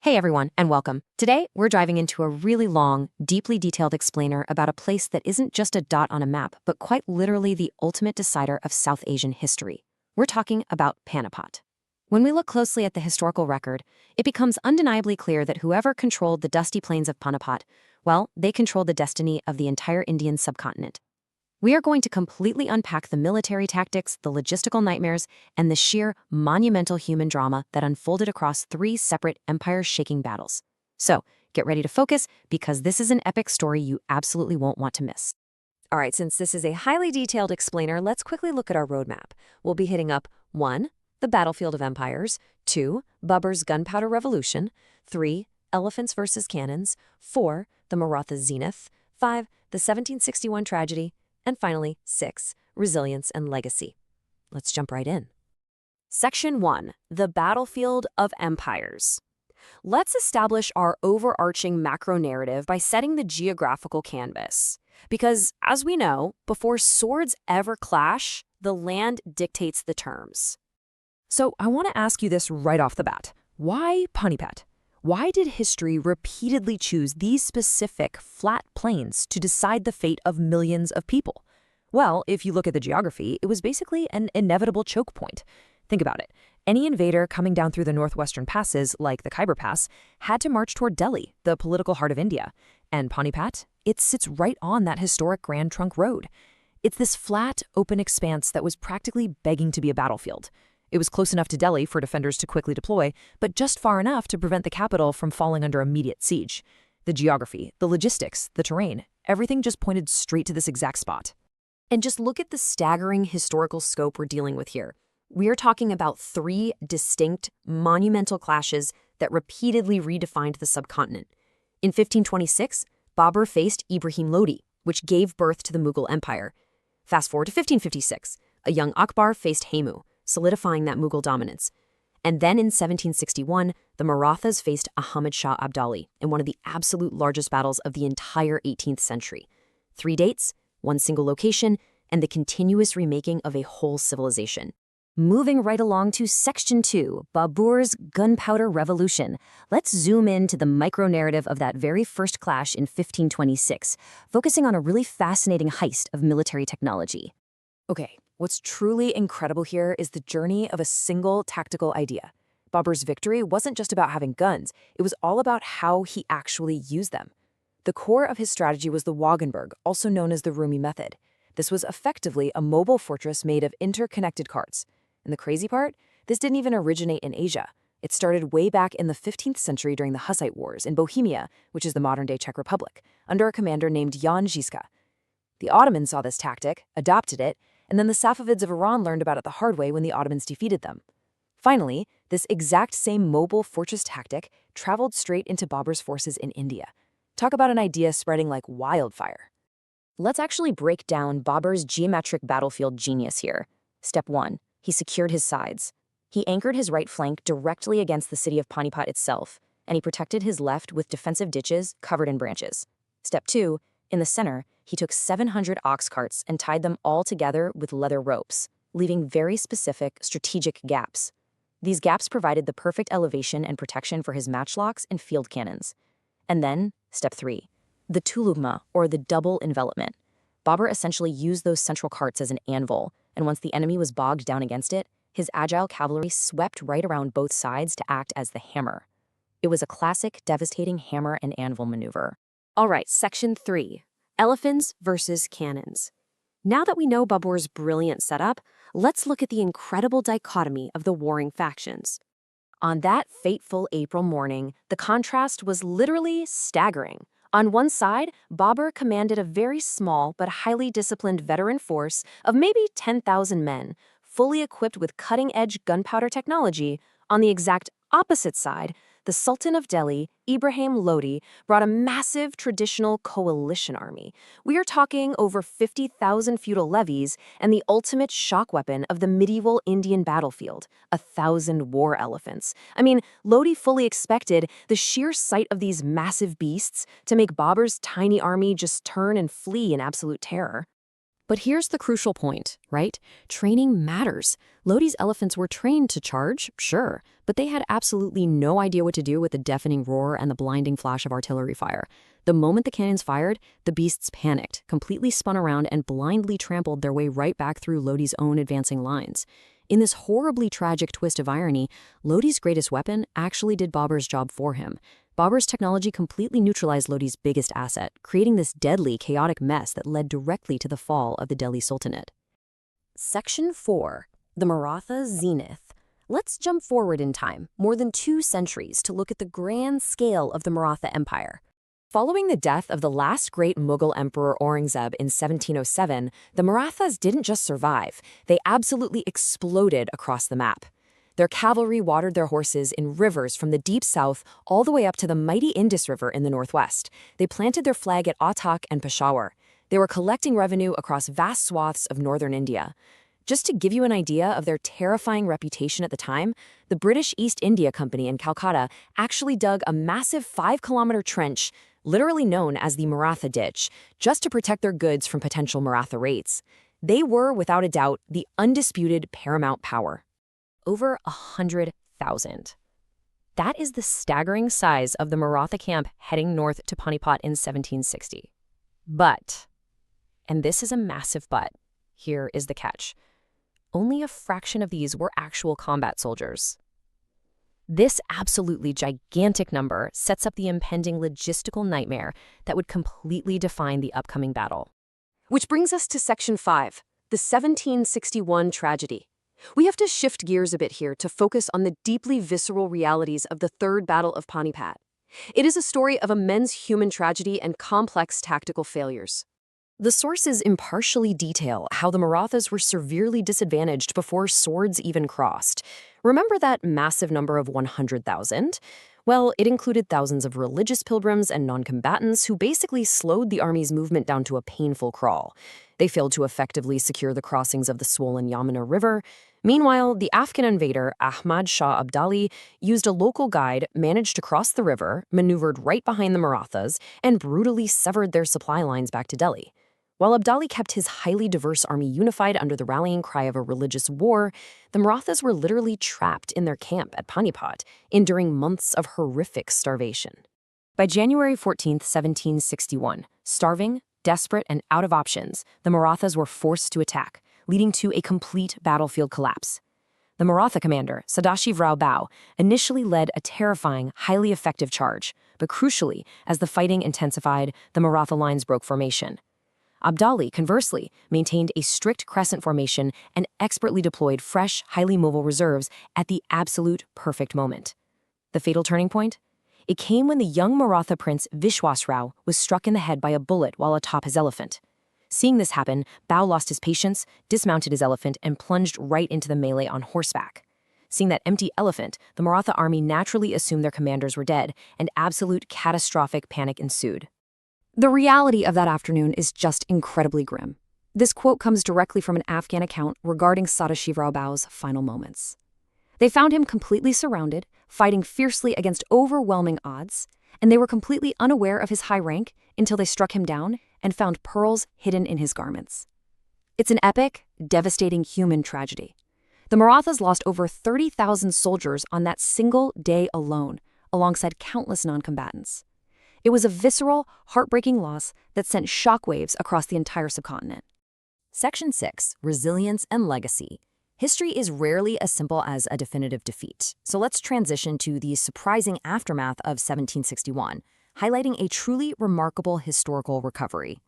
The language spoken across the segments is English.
Hey everyone, and welcome. Today, we're diving into a really long, deeply detailed explainer about a place that isn't just a dot on a map, but quite literally the ultimate decider of South Asian history. We're talking about Panipat. When we look closely at the historical record, it becomes undeniably clear that whoever controlled the dusty plains of Panipat, well, they controlled the destiny of the entire Indian subcontinent. We are going to completely unpack the military tactics, the logistical nightmares, and the sheer monumental human drama that unfolded across three separate empire-shaking battles. So, get ready to focus, because this is an epic story you absolutely won't want to miss. All right, since this is a highly detailed explainer, let's quickly look at our roadmap. We'll be hitting up 1. The battlefield of empires, 2. Babur's gunpowder revolution, 3. Elephants versus cannons, 4. The Marathas' zenith, 5. The 1761 tragedy, and finally, 6. Resilience and legacy. Let's jump right in. Section 1. The Battlefield of Empires. Let's establish our overarching macro narrative by setting the geographical canvas. Because, as we know, before swords ever clash, the land dictates the terms. So I want to ask you this right off the bat. Why Panipat? Why did history repeatedly choose these specific flat plains to decide the fate of millions of people? Well, if you look at the geography, it was basically an inevitable choke point. Think about it. Any invader coming down through the northwestern passes, like the Khyber Pass, had to march toward Delhi, the political heart of India. And Panipat, it sits right on that historic Grand Trunk Road. It's this flat, open expanse that was practically begging to be a battlefield. It was close enough to Delhi for defenders to quickly deploy, but just far enough to prevent the capital from falling under immediate siege. The geography, the logistics, the terrain, everything just pointed straight to this exact spot. And just look at the staggering historical scope we're dealing with here. We are talking about three distinct, monumental clashes that repeatedly redefined the subcontinent. In 1526, Babur faced Ibrahim Lodi, which gave birth to the Mughal Empire. Fast forward to 1556, a young Akbar faced Hemu, solidifying that Mughal dominance. And then in 1761, the Marathas faced Ahmad Shah Abdali in one of the absolute largest battles of the entire 18th century. 3 dates, 1 single location, and the continuous remaking of a whole civilization. Moving right along to Section 2, Babur's Gunpowder Revolution. Let's zoom into the micro-narrative of that very first clash in 1526, focusing on a really fascinating heist of military technology. Okay. What's truly incredible here is the journey of a single tactical idea. Babur's victory wasn't just about having guns, it was all about how he actually used them. The core of his strategy was the Wagenburg, also known as the Rumi method. This was effectively a mobile fortress made of interconnected carts. And the crazy part? This didn't even originate in Asia. It started way back in the 15th century during the Hussite Wars in Bohemia, which is the modern-day Czech Republic, under a commander named Jan Žižka. The Ottomans saw this tactic, adopted it, and then the Safavids of Iran learned about it the hard way when the Ottomans defeated them. Finally, this exact same mobile fortress tactic traveled straight into Babur's forces in India. Talk about an idea spreading like wildfire. Let's actually break down Babur's geometric battlefield genius here. Step 1. He secured his sides. He anchored his right flank directly against the city of Panipat itself, and he protected his left with defensive ditches covered in branches. Step 2. In the center, he took 700 ox carts and tied them all together with leather ropes, leaving very specific strategic gaps. These gaps provided the perfect elevation and protection for his matchlocks and field cannons. And then, step 3, the tulugma, or the double envelopment. Babur essentially used those central carts as an anvil, and once the enemy was bogged down against it, his agile cavalry swept right around both sides to act as the hammer. It was a classic, devastating hammer and anvil maneuver. All right, Section 3. Elephants versus cannons. Now that we know Babur's brilliant setup, let's look at the incredible dichotomy of the warring factions. On that fateful April morning, the contrast was literally staggering. On one side, Babur commanded a very small but highly disciplined veteran force of maybe 10,000 men, fully equipped with cutting-edge gunpowder technology. On the exact opposite side, the Sultan of Delhi, Ibrahim Lodi, brought a massive traditional coalition army. We are talking over 50,000 feudal levies and the ultimate shock weapon of the medieval Indian battlefield, 1,000 war elephants. I mean, Lodi fully expected the sheer sight of these massive beasts to make Babur's tiny army just turn and flee in absolute terror. But here's the crucial point, right? Training matters. Lodi's elephants were trained to charge, sure, but they had absolutely no idea what to do with the deafening roar and the blinding flash of artillery fire. The moment the cannons fired, the beasts panicked, completely spun around, and blindly trampled their way right back through Lodi's own advancing lines. In this horribly tragic twist of irony, Lodi's greatest weapon actually did Babur's job for him. Babur's technology completely neutralized Lodi's biggest asset, creating this deadly, chaotic mess that led directly to the fall of the Delhi Sultanate. Section 4. The Marathas' Zenith. Let's jump forward in time, more than 2 centuries, to look at the grand scale of the Maratha Empire. Following the death of the last great Mughal emperor Aurangzeb in 1707, the Marathas didn't just survive, they absolutely exploded across the map. Their cavalry watered their horses in rivers from the deep south all the way up to the mighty Indus River in the northwest. They planted their flag at Attock and Peshawar. They were collecting revenue across vast swaths of northern India. Just to give you an idea of their terrifying reputation at the time, the British East India Company in Calcutta actually dug a massive 5-kilometer trench, literally known as the Maratha Ditch, just to protect their goods from potential Maratha raids. They were, without a doubt, the undisputed paramount power. Over 100,000. That is the staggering size of the Maratha camp heading north to Panipat in 1760. But, and this is a massive but, here is the catch. Only a fraction of these were actual combat soldiers. This absolutely gigantic number sets up the impending logistical nightmare that would completely define the upcoming battle. Which brings us to Section 5, the 1761 tragedy. We have to shift gears a bit here to focus on the deeply visceral realities of the Third Battle of Panipat. It is a story of immense human tragedy and complex tactical failures. The sources impartially detail how the Marathas were severely disadvantaged before swords even crossed. Remember that massive number of 100,000? Well, it included thousands of religious pilgrims and non-combatants who basically slowed the army's movement down to a painful crawl. They failed to effectively secure the crossings of the swollen Yamuna River. Meanwhile, the Afghan invader, Ahmad Shah Abdali, used a local guide, managed to cross the river, maneuvered right behind the Marathas, and brutally severed their supply lines back to Delhi. While Abdali kept his highly diverse army unified under the rallying cry of a religious war, the Marathas were literally trapped in their camp at Panipat, enduring months of horrific starvation. By January 14, 1761, starving, desperate, and out of options, the Marathas were forced to attack, leading to a complete battlefield collapse. The Maratha commander, Sadashivrao Bau, initially led a terrifying, highly effective charge, but crucially, as the fighting intensified, the Maratha lines broke formation. Abdali, conversely, maintained a strict crescent formation and expertly deployed fresh, highly mobile reserves at the absolute perfect moment. The fatal turning point? It came when the young Maratha prince Vishwasrao was struck in the head by a bullet while atop his elephant. Seeing this happen, Bau lost his patience, dismounted his elephant, and plunged right into the melee on horseback. Seeing that empty elephant, the Maratha army naturally assumed their commanders were dead, and absolute catastrophic panic ensued. The reality of that afternoon is just incredibly grim. This quote comes directly from an Afghan account regarding Sadashivrao Bau's final moments. They found him completely surrounded, fighting fiercely against overwhelming odds, and they were completely unaware of his high rank until they struck him down and found pearls hidden in his garments. It's an epic, devastating human tragedy. The Marathas lost over 30,000 soldiers on that single day alone, alongside countless non-combatants. It was a visceral, heartbreaking loss that sent shockwaves across the entire subcontinent. Section 6. Resilience and Legacy. History is rarely as simple as a definitive defeat, so let's transition to the surprising aftermath of 1761, highlighting a truly remarkable historical recovery.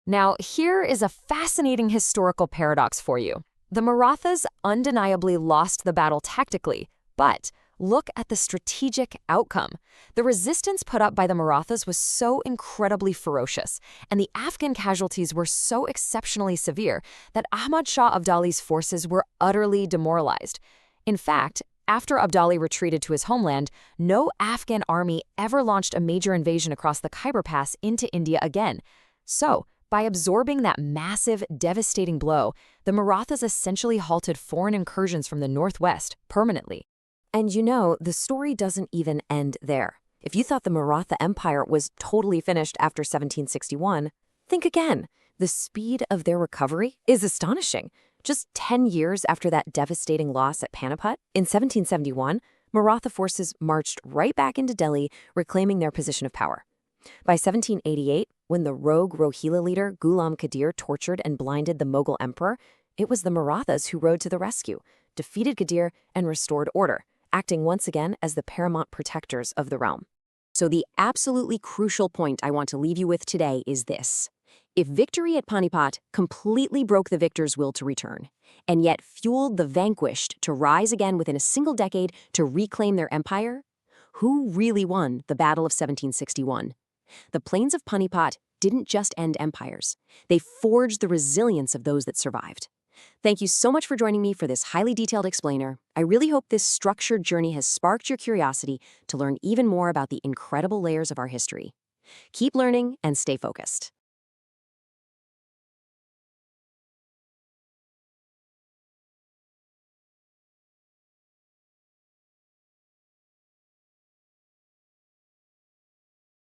Now, here is a fascinating historical paradox for you. The Marathas undeniably lost the battle tactically, but look at the strategic outcome. The resistance put up by the Marathas was so incredibly ferocious, and the Afghan casualties were so exceptionally severe that Ahmad Shah Abdali's forces were utterly demoralized. In fact, after Abdali retreated to his homeland, no Afghan army ever launched a major invasion across the Khyber Pass into India again. So, by absorbing that massive, devastating blow, the Marathas essentially halted foreign incursions from the northwest permanently. And you know, the story doesn't even end there. If you thought the Maratha Empire was totally finished after 1761, think again. The speed of their recovery is astonishing. Just 10 years after that devastating loss at Panipat, in 1771, Maratha forces marched right back into Delhi, reclaiming their position of power. By 1788, when the rogue Rohilla leader Ghulam Qadir tortured and blinded the Mughal emperor, it was the Marathas who rode to the rescue, defeated Qadir, and restored order, acting once again as the paramount protectors of the realm. So the absolutely crucial point I want to leave you with today is this. If victory at Panipat completely broke the victor's will to return, and yet fueled the vanquished to rise again within a single decade to reclaim their empire, who really won the Battle of 1761? The plains of Panipat didn't just end empires. They forged the resilience of those that survived. Thank you so much for joining me for this highly detailed explainer. I really hope this structured journey has sparked your curiosity to learn even more about the incredible layers of our history. Keep learning and stay focused.